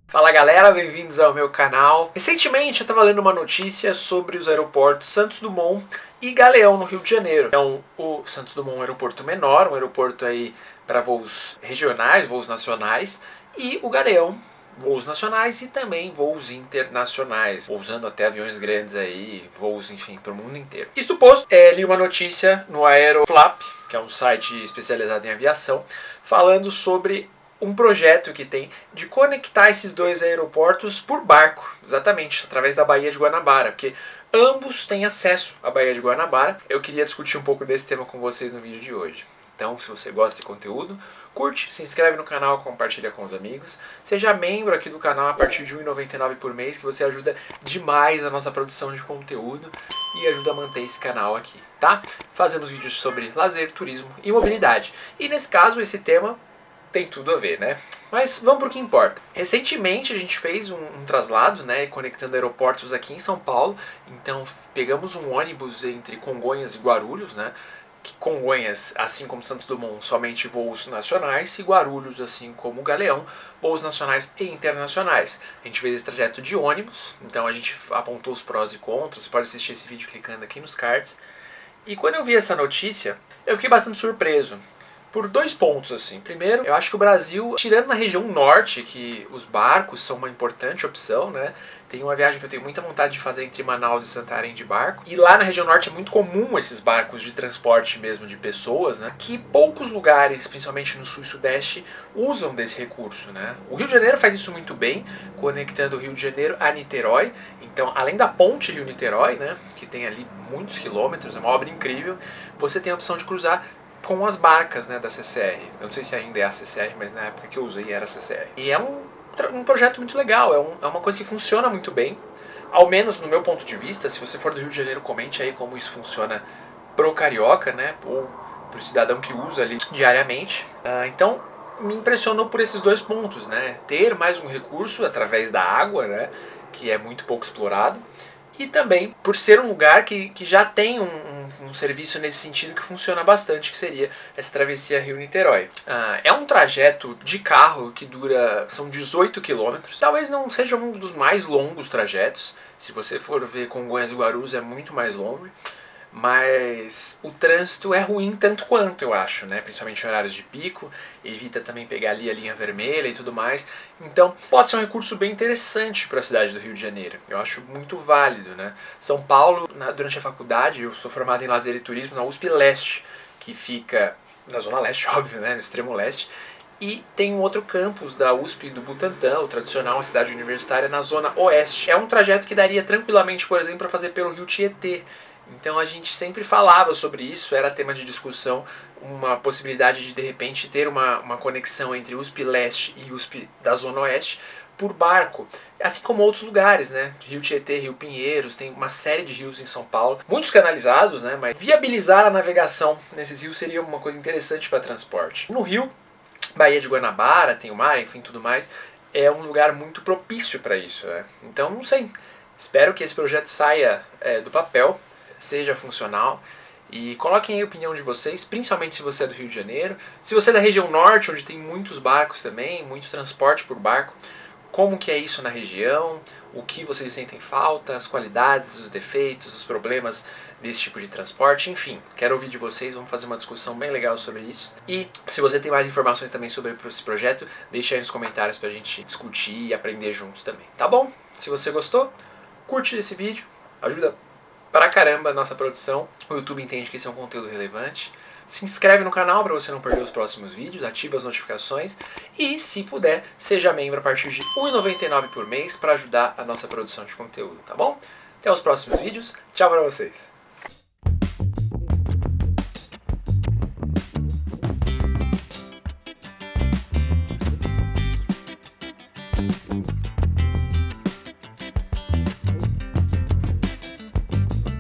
Fala galera, bem-vindos ao meu canal. Recentemente eu estava lendo uma notícia sobre os aeroportos Santos Dumont e Galeão no Rio de Janeiro. Então o Santos Dumont é um aeroporto menor, um aeroporto aí para voos regionais, voos nacionais, e o Galeão, voos nacionais e também voos internacionais, usando até aviões grandes aí, voos, enfim, para o mundo inteiro. Isto posto, li uma notícia no Aeroflap, que é um site especializado em aviação, falando sobre um projeto que tem de conectar esses dois aeroportos por barco, exatamente, através da Baía de Guanabara, porque ambos têm acesso à Baía de Guanabara. Eu queria discutir um pouco desse tema com vocês no vídeo de hoje. Então, se você gosta de conteúdo, curte, se inscreve no canal, compartilha com os amigos. Seja membro aqui do canal a partir de R$ 1,99 por mês, que você ajuda demais a nossa produção de conteúdo e ajuda a manter esse canal aqui, tá? Fazemos vídeos sobre lazer, turismo e mobilidade. E nesse caso, esse tema tem tudo a ver, né? Mas vamos para o que importa. Recentemente a gente fez um traslado, né, conectando aeroportos aqui em São Paulo. Então pegamos um ônibus entre Congonhas e Guarulhos, né? Que Congonhas, assim como Santos Dumont, somente voos nacionais, e Guarulhos, assim como Galeão, voos nacionais e internacionais. A gente fez esse trajeto de ônibus, então a gente apontou os prós e contras. Você pode assistir esse vídeo clicando aqui nos cards. E quando eu vi essa notícia, eu fiquei bastante surpreso. Por dois pontos, assim. Primeiro, eu acho que o Brasil, tirando na região norte, que os barcos são uma importante opção, né? Tem uma viagem que eu tenho muita vontade de fazer entre Manaus e Santarém de barco. E lá na região norte é muito comum esses barcos de transporte mesmo de pessoas, né? Que poucos lugares, principalmente no sul e sudeste, usam desse recurso, né? O Rio de Janeiro faz isso muito bem, conectando o Rio de Janeiro a Niterói. Então, além da ponte Rio-Niterói, né? Que tem ali muitos quilômetros, é uma obra incrível, você tem a opção de cruzar com as barcas, né, da CCR. Eu não sei se ainda é a CCR, mas na época que eu usei era a CCR. E é um projeto muito legal, é uma coisa que funciona muito bem, ao menos no meu ponto de vista. Se você for do Rio de Janeiro, comente aí como isso funciona pro carioca, né, ou pro cidadão que usa ali diariamente. Então, me impressionou por esses dois pontos, né, ter mais um recurso através da água, né, que é muito pouco explorado, e também por ser um lugar que já tem um serviço nesse sentido que funciona bastante, que seria essa travessia Rio-Niterói. É um trajeto de carro que são 18 quilômetros. Talvez não seja um dos mais longos trajetos. Se você for ver Congonhas e Guarulhos é muito mais longo. Mas o trânsito é ruim tanto quanto, eu acho, né? Principalmente em horários de pico, evita também pegar ali a linha vermelha e tudo mais. Então pode ser um recurso bem interessante para a cidade do Rio de Janeiro. Eu acho muito válido, né? São Paulo, durante a faculdade, eu sou formado em lazer e turismo na USP Leste, que fica na Zona Leste, óbvio, né? No extremo leste. E tem um outro campus da USP do Butantã, o tradicional, uma cidade universitária, na Zona Oeste. É um trajeto que daria tranquilamente, por exemplo, para fazer pelo Rio Tietê. Então a gente sempre falava sobre isso, era tema de discussão, uma possibilidade de repente ter uma conexão entre USP Leste e USP da Zona Oeste por barco, assim como outros lugares, né? Rio Tietê, Rio Pinheiros, tem uma série de rios em São Paulo, muitos canalizados, né? Mas viabilizar a navegação nesses rios seria uma coisa interessante para transporte. No Rio, Baía de Guanabara, tem o mar, enfim, tudo mais, é um lugar muito propício para isso, né? Então, não sei, espero que esse projeto saia do papel, seja funcional, e coloquem aí a opinião de vocês, principalmente se você é do Rio de Janeiro, se você é da região norte, onde tem muitos barcos também, muito transporte por barco, como que é isso na região, o que vocês sentem falta, as qualidades, os defeitos, os problemas desse tipo de transporte, enfim, quero ouvir de vocês, vamos fazer uma discussão bem legal sobre isso. E se você tem mais informações também sobre esse projeto, deixa aí nos comentários pra gente discutir e aprender juntos também, tá bom? Se você gostou, curte esse vídeo, ajuda pra caramba a nossa produção, o YouTube entende que esse é um conteúdo relevante. Se inscreve no canal para você não perder os próximos vídeos, ativa as notificações e, se puder, seja membro a partir de R$ 1,99 por mês para ajudar a nossa produção de conteúdo, tá bom? Até os próximos vídeos, tchau pra vocês!